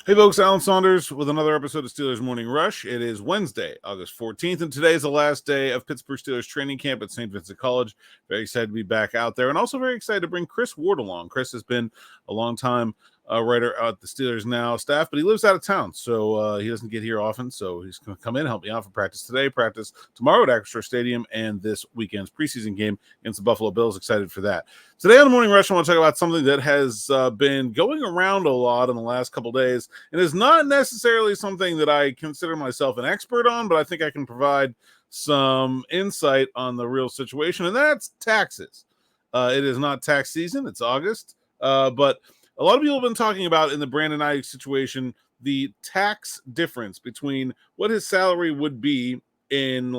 Hey folks, Alan Saunders with another episode of Steelers Morning Rush. It is Wednesday, August 14th, and today is the last day of Pittsburgh Steelers training camp at St. Vincent College. Very excited to be back out there, and also very excited to bring Chris Ward along. Chris has been a long time writer at the Steelers Now staff, but he lives out of town, so he doesn't get here often, so he's going to come in and help me out for practice today, practice tomorrow at Acrisure Stadium, and this weekend's preseason game against the Buffalo Bills. Excited for that. Today on the Morning Rush, I want to talk about something that has been going around a lot in the last couple days, and is not necessarily something that I consider myself an expert on, but I think I can provide some insight on the real situation, and that's taxes. It is not tax season. It's August, but a lot of people have been talking about in the Brandon Aiyuk situation the tax difference between what his salary would be in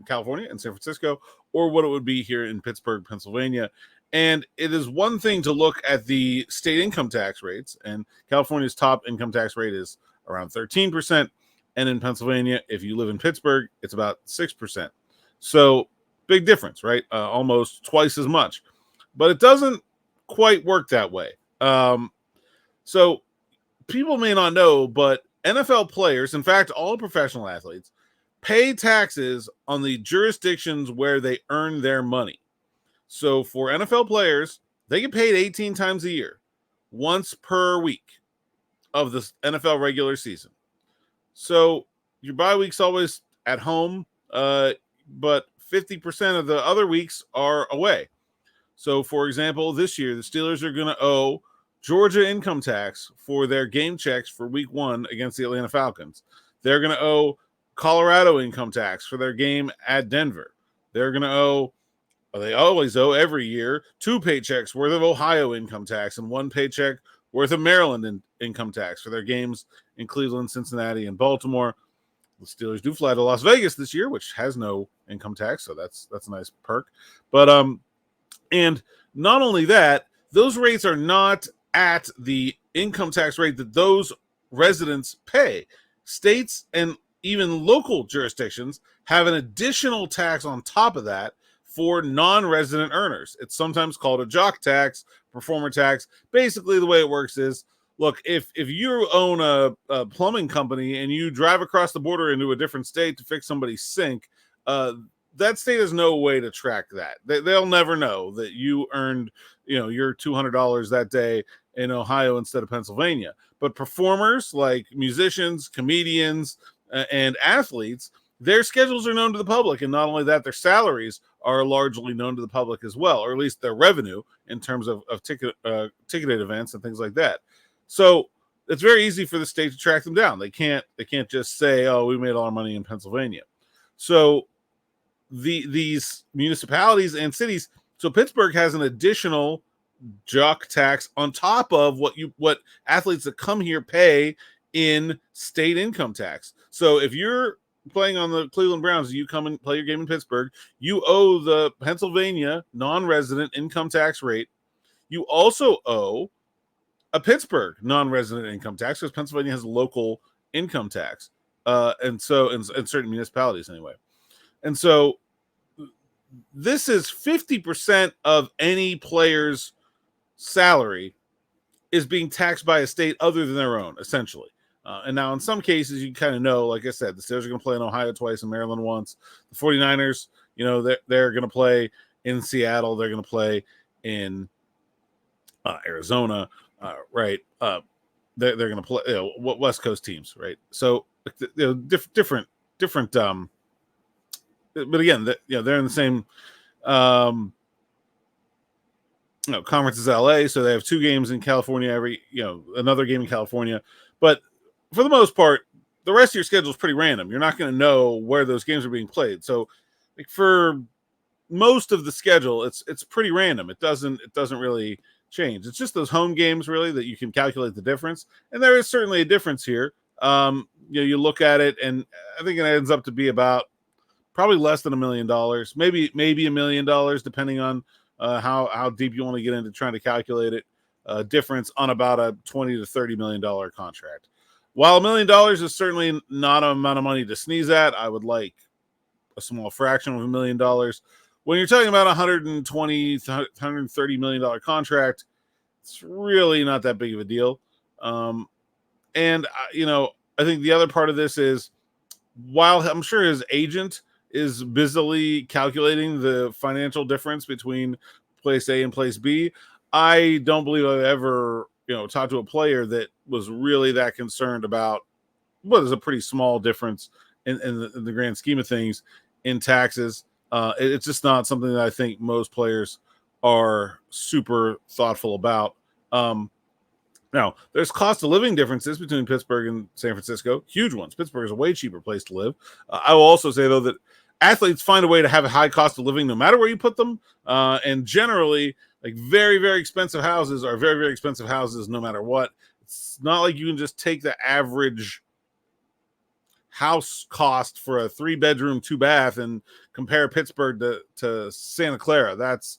California and San Francisco, or what it would be here in Pittsburgh, Pennsylvania. And it is one thing to look at the state income tax rates, and California's top income tax rate is around 13%. And in Pennsylvania, if you live in Pittsburgh, it's about 6%. So big difference, right? Almost twice as much. But it doesn't quite work that way. So people may not know, but NFL players, in fact, all professional athletes, pay taxes on the jurisdictions where they earn their money. So for NFL players, they get paid 18 times a year, once per week of the NFL regular season. So your bye week's always at home, but 50% of the other weeks are away. So, for example, this year, the Steelers are going to owe Georgia income tax for their game checks for week 1 against the Atlanta Falcons. They're going to owe Colorado income tax for their game at Denver. They're going to owe, they always owe every year, 2 paychecks worth of Ohio income tax and 1 paycheck worth of Maryland income tax for their games in Cleveland, Cincinnati, and Baltimore. The Steelers do fly to Las Vegas this year, which has no income tax, so that's a nice perk. But and not only that, those rates are not at the income tax rate that those residents pay. States and even local jurisdictions have an additional tax on top of that for non-resident earners. It's sometimes called a jock tax, performer tax. Basically, the way it works is, look, if you own a plumbing company and you drive across the border into a different state to fix somebody's sink, that state has no way to track that. They'll never know that you earned, your $200 that day in Ohio instead of Pennsylvania. But performers like musicians, comedians, and athletes, their schedules are known to the public. And not only that, their salaries are largely known to the public as well, or at least their revenue in terms of ticketed events and things like that. So it's very easy for the state to track them down. They can't just say, oh, we made all our money in Pennsylvania. So these municipalities and cities, so Pittsburgh has an additional jock tax on top of what athletes that come here pay in state income tax. So if you're playing on the Cleveland Browns, you come and play your game in Pittsburgh, you owe the Pennsylvania non-resident income tax rate. You also owe a Pittsburgh non-resident income tax, because Pennsylvania has local income tax, and so in certain municipalities anyway. And so this is 50% of any player's salary is being taxed by a state other than their own, essentially. And now in some cases, you kind of know, like I said, the Steelers are going to play in Ohio twice and Maryland once. The 49ers, they're going to play in Seattle. They're going to play in Arizona, right? They're going to play West Coast teams, right? So different. But again, they're in the same conference as LA, so they have 2 games in California another game in California. But for the most part, the rest of your schedule is pretty random. You're not going to know where those games are being played. So, for most of the schedule, it's pretty random. It doesn't really change. It's just those home games really that you can calculate the difference, and there is certainly a difference here. You look at it, and I think it ends up to be about probably less than $1 million, maybe $1 million, depending on how deep you want to get into trying to calculate it. Difference on about a $20 to $30 million contract. While $1 million is certainly not an amount of money to sneeze at, I would like a small fraction of $1 million. When you're talking about $120 to $130 million contract, it's really not that big of a deal. And, I think the other part of this is, while I'm sure his agent is busily calculating the financial difference between place A and place B, I don't believe I've ever, talked to a player that was really that concerned about what is a pretty small difference in the grand scheme of things in taxes. It's just not something that I think most players are super thoughtful about. Now, there's cost of living differences between Pittsburgh and San Francisco, huge ones. Pittsburgh is a way cheaper place to live. I will also say, though, that athletes find a way to have a high cost of living no matter where you put them. And generally, like very, very expensive houses are very, very expensive houses no matter what. It's not like you can just take the average house cost for a 3-bedroom, 2-bath and compare Pittsburgh to Santa Clara. That's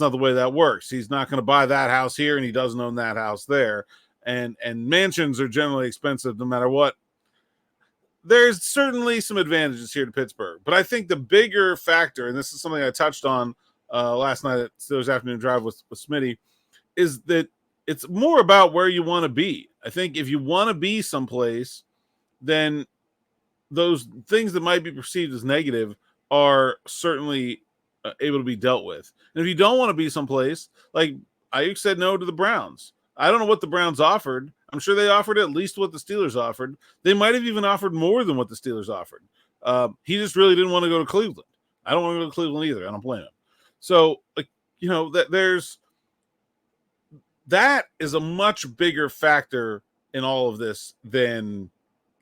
not the way that works. He's not going to buy that house here, and he doesn't own that house there. And mansions are generally expensive no matter what. There's certainly some advantages here to Pittsburgh, but I think the bigger factor, and this is something I touched on last night at Steelers Afternoon Drive with Smitty, is that it's more about where you want to be. I think if you want to be someplace, then those things that might be perceived as negative are certainly able to be dealt with. And if you don't want to be someplace, like Aiuyk said no to the Browns. I don't know what the Browns offered. I'm sure they offered at least what the Steelers offered. They might have even offered more than what the Steelers offered. He just really didn't want to go to Cleveland. I don't want to go to Cleveland either. I don't blame him. So, that is a much bigger factor in all of this than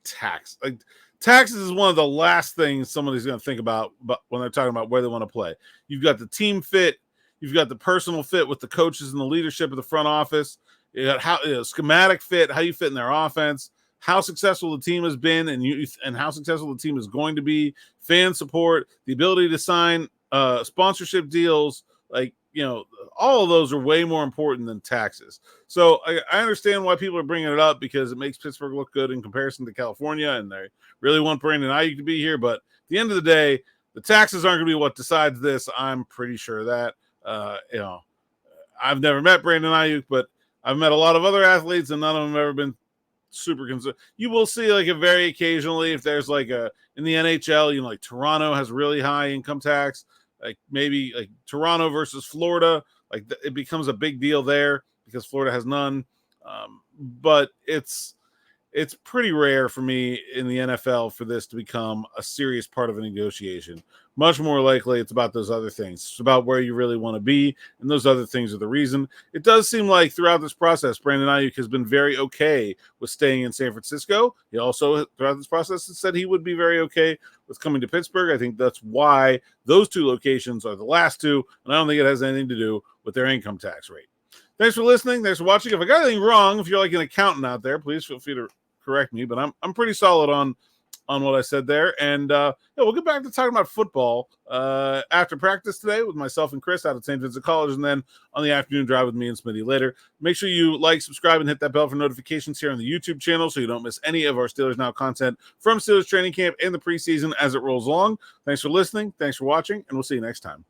tax. Like, taxes is one of the last things somebody's going to think about when they're talking about where they want to play. You've got the team fit. You've got the personal fit with the coaches and the leadership of the front office. You got schematic fit, how you fit in their offense, how successful the team has been, and how successful the team is going to be. Fan support, the ability to sign sponsorship deals, all of those are way more important than taxes. So I understand why people are bringing it up, because it makes Pittsburgh look good in comparison to California, and they really want Brandon Aiyuk to be here. But at the end of the day, the taxes aren't going to be what decides this. I'm pretty sure of that. I've never met Brandon Aiyuk, but I've met a lot of other athletes, and none of them have ever been super concerned. You will see, very occasionally, if there's in the NHL, Toronto has really high income tax, maybe Toronto versus Florida, it becomes a big deal there because Florida has none. But it's pretty rare for me in the NFL for this to become a serious part of a negotiation. Much more likely it's about those other things. It's about where you really want to be, and those other things are the reason. It does seem like throughout this process, Brandon Aiyuk has been very okay with staying in San Francisco. He also, throughout this process, said he would be very okay with coming to Pittsburgh. I think that's why those two locations are the last two, and I don't think it has anything to do with their income tax rate. Thanks for listening. Thanks for watching. If I got anything wrong, if you're like an accountant out there, please feel free to correct me, but I'm pretty solid on what I said there. And we'll get back to talking about football after practice today with myself and Chris out at St. Vincent College, and then on the afternoon drive with me and Smitty later. Make sure you like, subscribe, and hit that bell for notifications here on the YouTube channel so you don't miss any of our Steelers Now content from Steelers training camp and the preseason as it rolls along. Thanks for listening. Thanks for watching, and we'll see you next time.